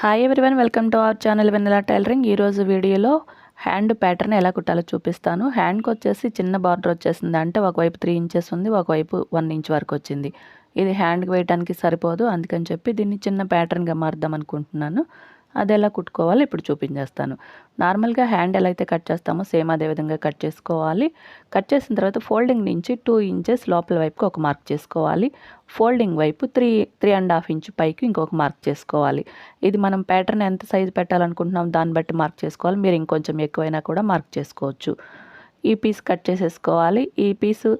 Hi everyone, welcome to our channel Vennela tailoring. ఈరోజు వీడియోలో hand pattern ఎలా కుట్టాలో చూపిస్తాను. హ్యాండ్కి వచ్చేసి చిన్న బార్డర్ వచ్చేసింది, అంటే ఒకవైపు 3 ఇంచెస్ ఉంది, ఒకవైపు 1 ఇంచ్ వరకు వచ్చింది. ఇది హ్యాండ్కి వేయడానికి సరిపోదు, అందుకని చెప్పి దీన్ని చిన్న ప్యాటర్న్గా మారుద్దాం అనుకుంటున్నాను. అది ఎలా కుట్టుకోవాలో ఇప్పుడు చూపించేస్తాను. నార్మల్గా హ్యాండ్ ఎలా అయితే కట్ చేస్తామో సేమ్ అదే విధంగా కట్ చేసుకోవాలి. కట్ చేసిన తర్వాత ఫోల్డింగ్ నుంచి 2 ఇంచెస్ లోపల వైపుకి ఒక మార్క్ చేసుకోవాలి. ఫోల్డింగ్ వైపు 3.5 ఇంచ్ పైకి ఇంకొక మార్క్ చేసుకోవాలి. ఇది మనం ప్యాటర్న్ ఎంత సైజు పెట్టాలనుకుంటున్నాం దాన్ని బట్టి మార్క్ చేసుకోవాలి. మీరు ఇంకొంచెం ఎక్కువైనా కూడా మార్క్ చేసుకోవచ్చు. ఈ పీస్ కట్ చేసేసుకోవాలి. ఈ పీసు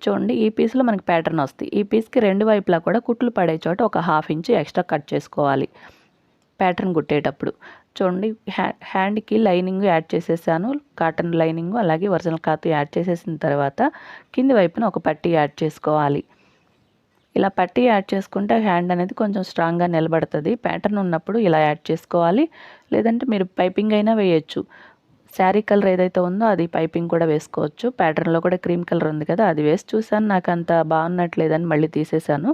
చూడండి, ఈ పీస్లో మనకి ప్యాటర్న్ వస్తుంది. ఈ పీస్కి రెండు వైపులా కూడా కుట్లు పడే చోట ఒక 1/2 ఇంచ్ ఎక్స్ట్రా కట్ చేసుకోవాలి. ప్యాటర్న్ కుట్టేటప్పుడు చూడండి, హ్యాండ్కి లైనింగ్ యాడ్ చేసేసాను, కాటన్ లైనింగ్ అలాగే ఒరిజినల్ క్లాత్ యాడ్ చేసేసిన తర్వాత కింది వైపున ఒక పట్టీ యాడ్ చేసుకోవాలి. ఇలా పట్టీ యాడ్ చేసుకుంటే హ్యాండ్ అనేది కొంచెం స్ట్రాంగ్గా నిలబడుతుంది. ప్యాటర్న్ ఉన్నప్పుడు ఇలా యాడ్ చేసుకోవాలి. లేదంటే మీరు పైపింగ్ అయినా వేయచ్చు. శారీ కలర్ ఏదైతే ఉందో అది పైపింగ్ కూడా వేసుకోవచ్చు. ప్యాటర్న్లో కూడా క్రీమ్ కలర్ ఉంది కదా, అది వేసి చూసాను, నాకు అంత బాగున్నట్లేదని మళ్ళీ తీసేసాను.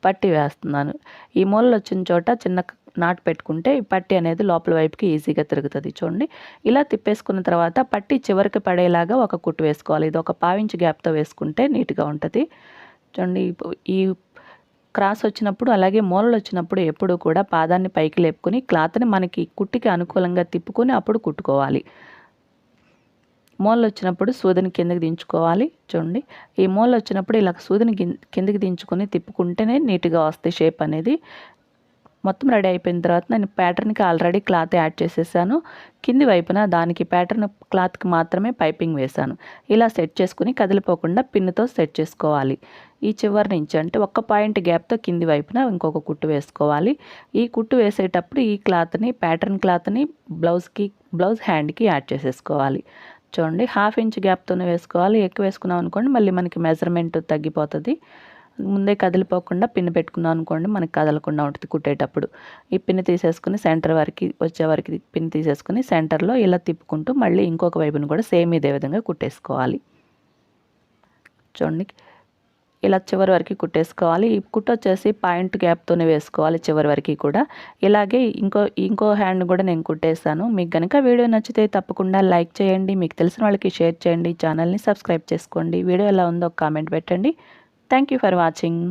పట్టీ వేస్తున్నాను. ఈ మూలలో వచ్చిన చోట చిన్న నాట్ పెట్టుకుంటే ఈ పట్టీ అనేది లోపల వైపుకి ఈజీగా తిరుగుతుంది. చూడండి, ఇలా తిప్పేసుకున్న తర్వాత పట్టీ చివరికి పడేలాగా ఒక కుట్టు వేసుకోవాలి. ఇది ఒక 1/4 ఇంచ్ గ్యాప్తో వేసుకుంటే నీట్గా ఉంటుంది. చూడండి, ఈ క్రాస్ వచ్చినప్పుడు అలాగే మూలలు వచ్చినప్పుడు ఎప్పుడు కూడా పాదాన్ని పైకి లేపుకొని క్లాత్ని మనకి కుట్టికి అనుకూలంగా తిప్పుకొని అప్పుడు కుట్టుకోవాలి. మూలలు వచ్చినప్పుడు సూదిని కిందకి దించుకోవాలి. చూడండి, ఈ మూలలు వచ్చినప్పుడు ఇలా సూదిని కిందకి దించుకొని తిప్పుకుంటేనే నీట్గా వస్తాయి షేప్ అనేది. మొత్తం రెడీ అయిపోయిన తర్వాత నేను ప్యాటర్న్కి ఆల్రెడీ క్లాత్ యాడ్ చేసేసాను. కింది వైపున దానికి ప్యాటర్న్ క్లాత్కి మాత్రమే పైపింగ్ వేశాను. ఇలా సెట్ చేసుకుని కదిలిపోకుండా పిన్నుతో సెట్ చేసుకోవాలి. ఈ చివరి నుంచి అంటే 1 పాయింట్ గ్యాప్తో కింది వైపున ఇంకొక కుట్టు వేసుకోవాలి. ఈ కుట్టు వేసేటప్పుడు ఈ క్లాత్ని ప్యాటర్న్ క్లాత్ని బ్లౌజ్ హ్యాండ్కి యాడ్ చేసేసుకోవాలి. చూడండి, 1/2 ఇంచ్ గ్యాప్తోనే వేసుకోవాలి. ఎక్కువ వేసుకున్నాం అనుకోండి మళ్ళీ మనకి మెజర్మెంట్ తగ్గిపోతుంది. ముందే కదిలిపోకుండా పిన్ పెట్టుకున్నాం అనుకోండి మనకి కదలకుండా ఉంటుంది కుట్టేటప్పుడు. ఈ పిన్ తీసేసుకుని సెంటర్ వరకు వచ్చే వరకు పిన్ తీసేసుకుని సెంటర్లో ఇలా తిప్పుకుంటూ మళ్ళీ ఇంకొక వైపును కూడా సేమ్ ఇదే విధంగా కుట్టేసుకోవాలి. చూడండి, ఇలా చివరి వరకు కుట్టేసుకోవాలి. ఈ కుట్టు వచ్చేసి పాయింట్ గ్యాప్తోనే వేసుకోవాలి చివరి వరకు కూడా. ఇలాగే ఇంకో హ్యాండ్ కూడా నేను కుట్టేసాను. మీకు కనుక వీడియో నచ్చితే తప్పకుండా లైక్ చేయండి, మీకు తెలిసిన వాళ్ళకి షేర్ చేయండి, ఛానల్ని సబ్స్క్రైబ్ చేసుకోండి. వీడియో ఎలా ఉందో ఒక కామెంట్ పెట్టండి. Thank you for watching.